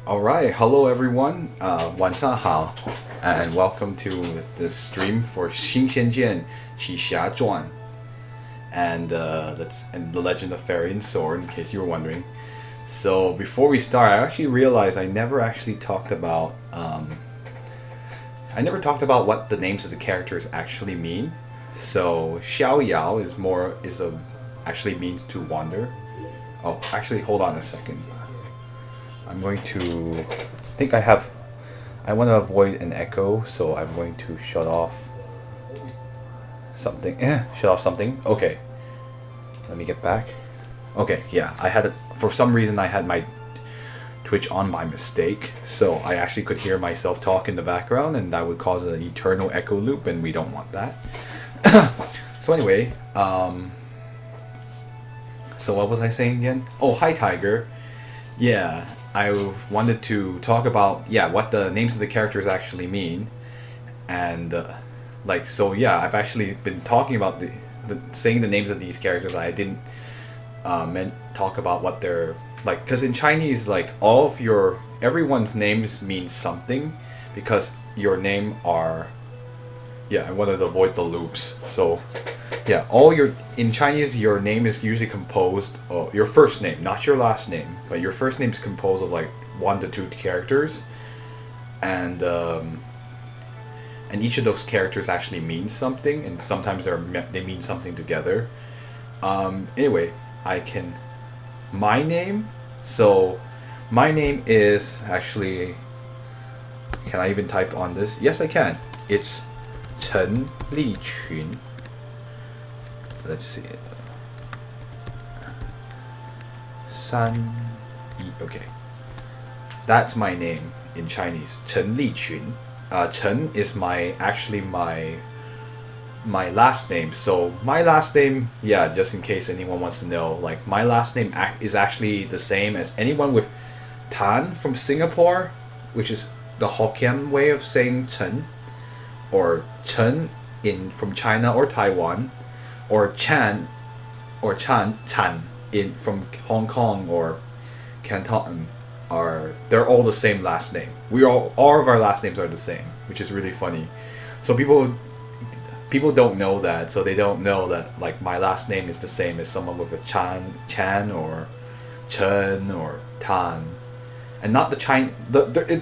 All right, hello everyone. 晚上好, and welcome to the stream for 新仙剑奇侠传, and the Legend of Fairy and Sword. In case you were wondering. So before we start, I actually realized I never actually talked about what the names of the characters actually mean. So Xiao Yao actually means to wander. Oh, actually, hold on a second. I'm going to. I want to avoid an echo, so I'm going to shut off something. Shut off something. Okay. Let me get back. Okay, yeah. For some reason, I had my Twitch on by mistake, so I actually could hear myself talk in the background, and that would cause an eternal echo loop, and we don't want that. So anyway, so what was I saying again? Oh, hi Tiger. Yeah, I wanted to talk about what the names of the characters actually mean, and I've actually been talking about saying the names of these characters. I didn't talk about what they're like, because in Chinese, like everyone's names mean something, because your name are. Yeah, I wanted to avoid the loops. So, yeah, in Chinese, your name is usually composed of your first name, not your last name, but your first name is composed of like 1 to 2 characters, and each of those characters actually means something, and sometimes they mean something together. Anyway, my name. So, my name is actually. Can I even type on this? Yes, I can. It's Chen Liqun. Let's see. Okay. That's my name in Chinese. Chen Liqun. Chen is my last name. So my last name, just in case anyone wants to know, like my last name is actually the same as anyone with Tan from Singapore, which is the Hokkien way of saying Chen, or Chen from China or Taiwan, or Chan Chan from Hong Kong or Canton. They're all the same last name. All of our last names are the same, which is really funny. So people don't know that, so they don't know that like my last name is the same as someone with a Chan or Chen or Tan. And not the China.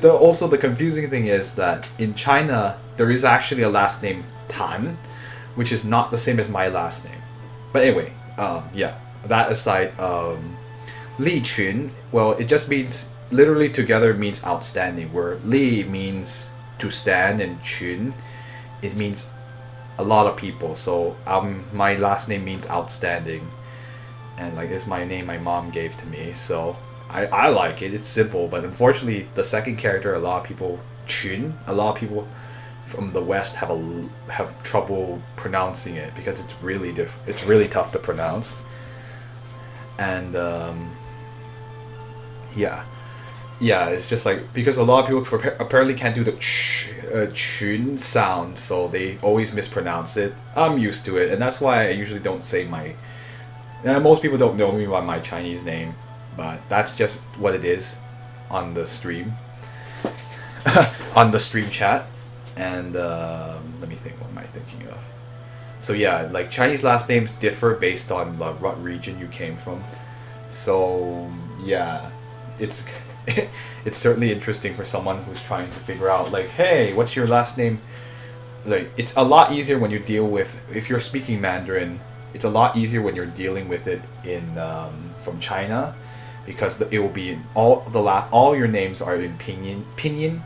Also, the confusing thing is that in China there is actually a last name Tan, which is not the same as my last name. But anyway, that aside, Li Chun. Well, it just means literally together means outstanding. Where Li means to stand and Chun, it means a lot of people. So my last name means outstanding, and like it's my name my mom gave to me. So. I like it. It's simple, but unfortunately, the second character, a lot of people from the West have trouble pronouncing it, because it's really tough to pronounce. And it's just like, because a lot of people apparently can't do the chun sound, so they always mispronounce it. I'm used to it, and that's why I usually don't say my. Most people don't know me by my Chinese name. But that's just what it is on the stream, on the stream chat, and let me think. What am I thinking of? So yeah, like Chinese last names differ based on what region you came from. So yeah, it's it's certainly interesting for someone who's trying to figure out like, hey, what's your last name? Like, it's a lot easier when you deal with, if you're speaking Mandarin. It's a lot easier when you're dealing with it in from China. Because it will be all your names are in pinyin,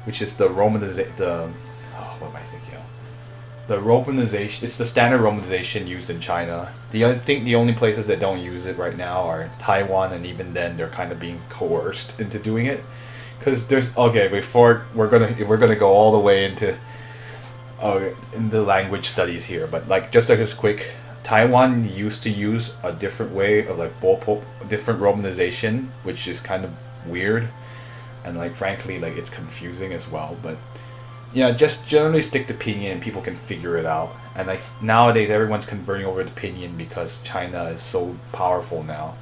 which is the romanization. What am I thinking of? The romanization. It's the standard romanization used in China. I think the only places that don't use it right now are Taiwan, and even then they're kind of being coerced into doing it. Because before we're gonna go all the way into language studies here, but like just like this quick. Taiwan used to use a different way of like different romanization, which is kind of weird, and like frankly, like it's confusing as well. But just generally stick to pinyin, and people can figure it out. And like nowadays, everyone's converting over to pinyin because China is so powerful now.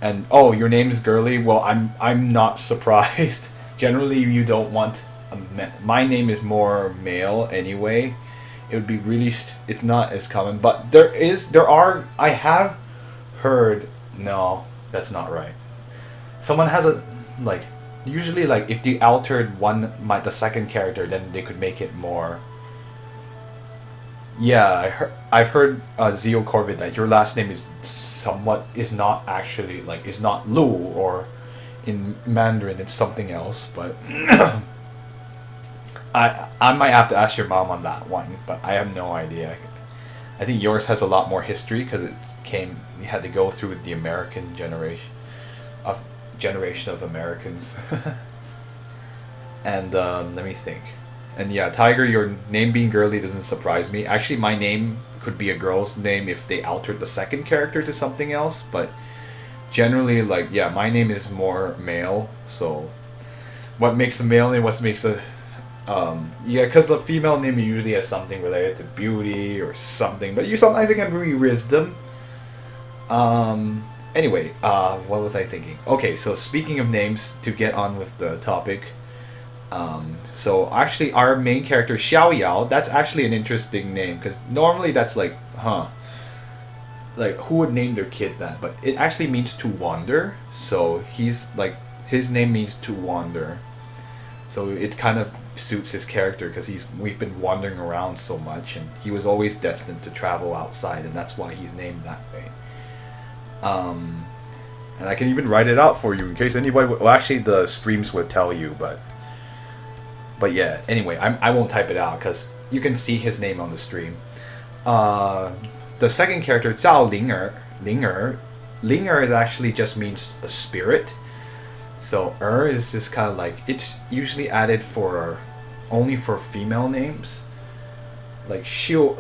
And oh, your name is girly. Well, I'm not surprised. Generally, you don't want my name is more male anyway. It would be really it's not as common, but there are I have heard no, that's not right. Someone has a like usually like if they altered the second character, then they could make it more. Yeah, I've heard Zio Corvid that your last name is not actually like is not Lu, or in Mandarin it's something else, but I might have to ask your mom on that one, but I have no idea. I think yours has a lot more history because you had to go through the American generation of Americans. And let me think. And yeah, Tiger, your name being girly doesn't surprise me. Actually, my name could be a girl's name if they altered the second character to something else, but generally, like, yeah, my name is more male, so what makes a male name, what makes a yeah, because the female name usually has something related to beauty or something, but sometimes it can be wisdom. Anyway, what was I thinking? Okay, so speaking of names, to get on with the topic, so actually our main character Xiao Yao, that's actually an interesting name because normally that's like, like who would name their kid that? But it actually means to wander. So he's like his name means to wander. So it kind of suits his character because we've been wandering around so much, and he was always destined to travel outside, and that's why he's named that way. And I can even write it out for you in case anybody. Well, actually, the streams would tell you, but yeah. Anyway, I won't type it out because you can see his name on the stream. The second character, Zhao Linger is actually just means a spirit. So is just kind of like, it's usually added only for female names, like Xiu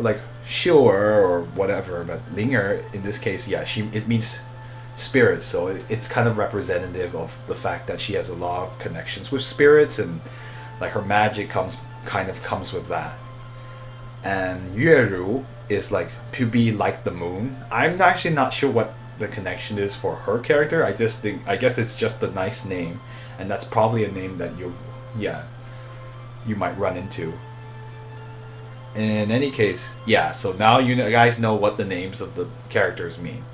or whatever. But Linger in this case, yeah, it means spirit. So it's kind of representative of the fact that she has a lot of connections with spirits, and like her magic comes with that. And Yueru is like to be like the moon. I'm actually not sure what the connection is for her character. I guess it's just a nice name, and that's probably a name that you might run into. In any case, yeah, so now you guys know what the names of the characters mean.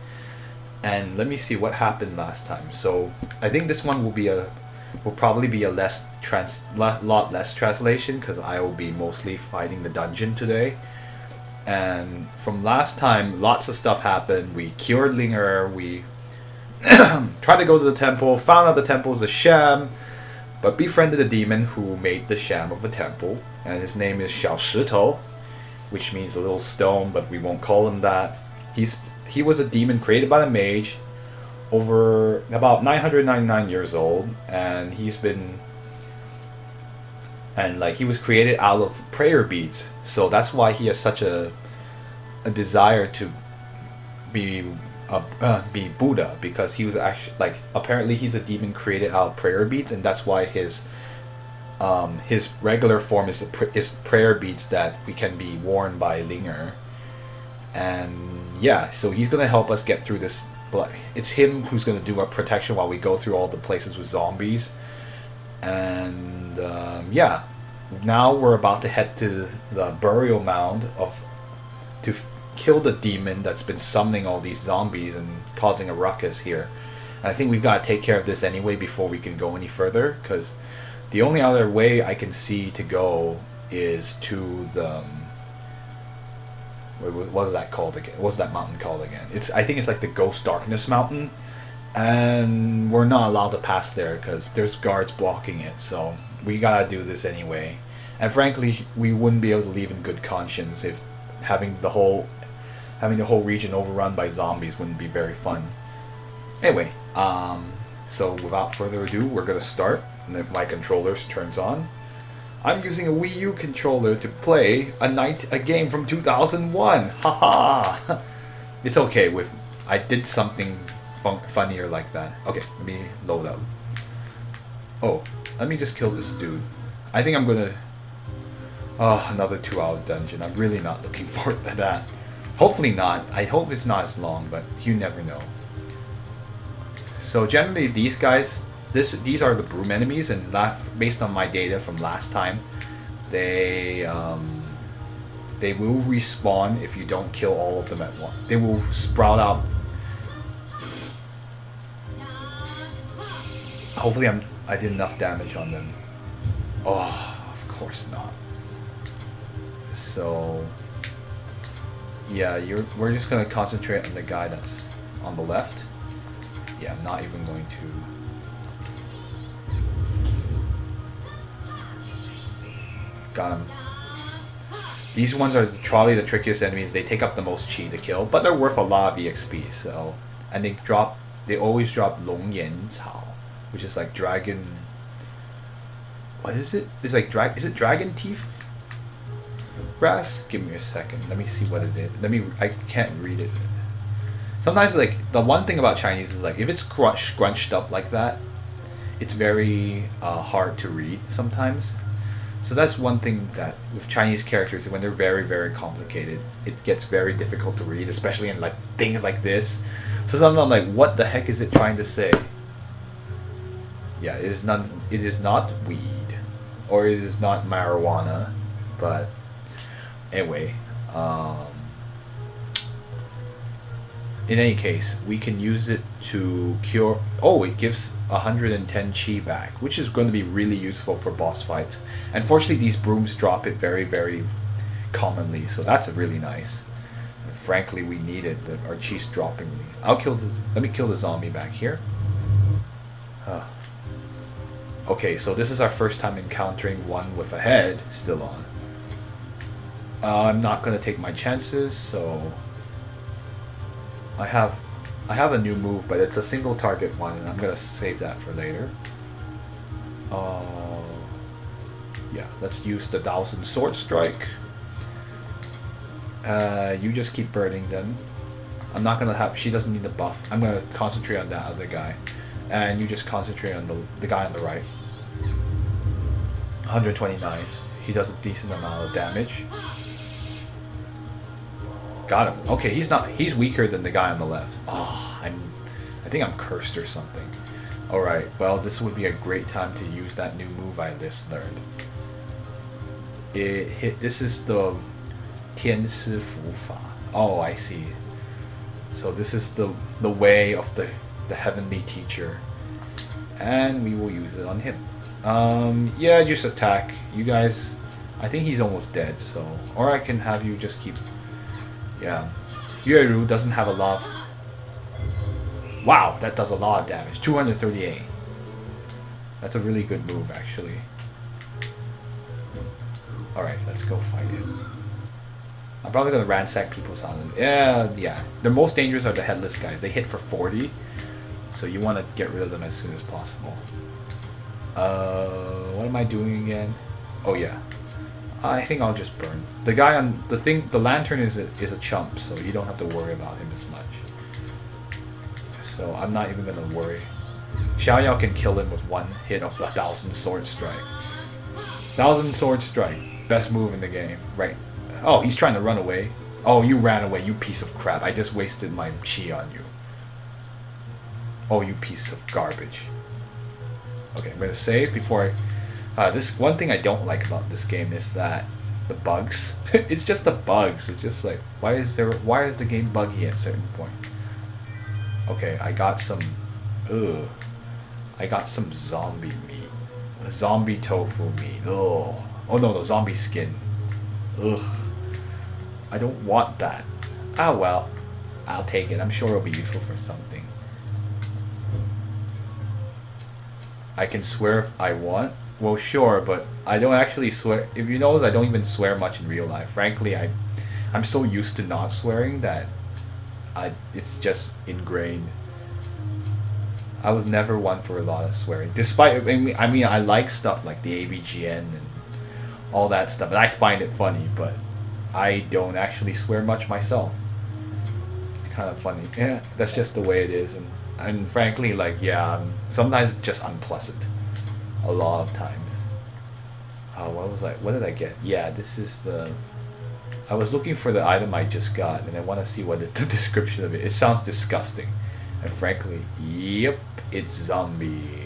And let me see what happened last time. So I think this one will probably be a lot less translation because I will be mostly fighting the dungeon today. And from last time, lots of stuff happened. We cured Linger, we tried to go to the temple, found out the temple is a sham, but befriended a demon who made the sham of a temple, and his name is Xiao Shito, which means a little stone, but we won't call him that. He was a demon created by the mage over about 999 years old, and he was created out of prayer beads, so that's why he has such a desire to be Buddha, because he was actually like, apparently he's a demon created out of prayer beads, and that's why his regular form is prayer beads that we can be worn by Linger. And yeah, so he's gonna help us get through this. But it's him who's gonna do our protection while we go through all the places with zombies. And yeah, now we're about to head to the burial mound to kill the demon that's been summoning all these zombies and causing a ruckus here. And I think we've got to take care of this anyway before we can go any further, because the only other way I can see to go is to the what is that called again? What's that mountain called again? I think it's like the Ghost Darkness Mountain, and we're not allowed to pass there because there's guards blocking it. So we gotta do this anyway. And frankly, we wouldn't be able to leave in good conscience if having the whole region overrun by zombies wouldn't be very fun. Anyway, so without further ado, we're gonna start. And if my controller turns on, I'm using a Wii U controller to play a game from 2001. Haha. It's okay. I did something funnier like that. Okay, let me load up. Oh, let me just kill this dude. I think I'm gonna. Oh, another 2-hour dungeon. I'm really not looking forward to that. Hopefully not. I hope it's not as long, but you never know. So generally, these guys, these are the broom enemies, and based on my data from last time, they they will respawn if you don't kill all of them at once. They will sprout out. Hopefully, I did enough damage on them. Oh, of course not. So yeah, we're just gonna concentrate on the guy that's on the left. Yeah, I'm not even going to. Got him. These ones are probably the trickiest enemies. They take up the most chi to kill, but they're worth a lot of EXP. So, and they always drop Long Yan Cao, which is like dragon. What is it? It's like is it dragon teeth? Grass? Give me a second. Let me see what it is. I can't read it. Sometimes, like, the one thing about Chinese is, like, if it's scrunched up like that, it's very hard to read sometimes. So that's one thing that with Chinese characters, when they're very, very complicated, it gets very difficult to read, especially in, like, things like this. So sometimes I'm like, what the heck is it trying to say? Yeah, it is not weed, or it is not marijuana, but anyway, in any case, we can use it to cure. Oh, it gives 110 chi back, which is going to be really useful for boss fights. Unfortunately, these brooms drop it very, very commonly, so that's really nice. And frankly, we need it. Our chi's dropping. Let me kill the zombie back here. Okay, so this is our first time encountering one with a head still on. I'm not gonna take my chances, so I have a new move, but it's a single target one, and I'm gonna save that for later. Yeah, let's use the 1000 sword strike. You just keep burning them. I'm not gonna have. She doesn't need the buff. I'm gonna concentrate on that other guy, and you just concentrate on the guy on the right. 129. He does a decent amount of damage. Got him. Okay, he's weaker than the guy on the left. Oh, I think I'm cursed or something. Alright, well, this would be a great time to use that new move I just learned. This is the Tian Si Fu Fa. Oh, I see. So this is the way of the heavenly teacher. And we will use it on him. Yeah, just attack. You guys, I think he's almost dead, so. Or I can have you just keep. Yeah. Yueru doesn't have a lot of... Wow, that does a lot of damage. 238. That's a really good move, actually. Alright, let's go fight him. I'm probably going to ransack people's island. Yeah. The most dangerous are the headless guys. They hit for 40. So you want to get rid of them as soon as possible. What am I doing again? Oh, yeah. I think I'll just burn. The guy on the lantern is a chump, so you don't have to worry about him as much. So I'm not even gonna worry. Xiaoyao can kill him with one hit of the 1000 sword strike. 1000 sword strike, best move in the game, right? Oh, he's trying to run away. Oh, you ran away, you piece of crap. I just wasted my chi on you. Oh, you piece of garbage. Okay, I'm gonna save before I. This one thing I don't like about this game is that the bugs. It's just the bugs. It's just like why is the game buggy at a certain point? Okay, I got some. I got some zombie meat, zombie tofu meat. Ugh. Oh no, zombie skin. Ugh. I don't want that. Ah well, I'll take it. I'm sure it'll be useful for something. I can swear if I want. Well, sure, but I don't actually swear. If you notice, I don't even swear much in real life. Frankly, I'm so used to not swearing that it's just ingrained. I was never one for a lot of swearing. Despite, I mean, I like stuff like the AVGN and all that stuff, and I find it funny, but I don't actually swear much myself. Kind of funny. Yeah, that's just the way it is, and frankly, like, yeah, sometimes it's just unpleasant. A lot of times. What did I get? Yeah, this is the... I was looking for the item I just got, and I want to see what the description of it. It sounds disgusting. And frankly, yep, it's zombie.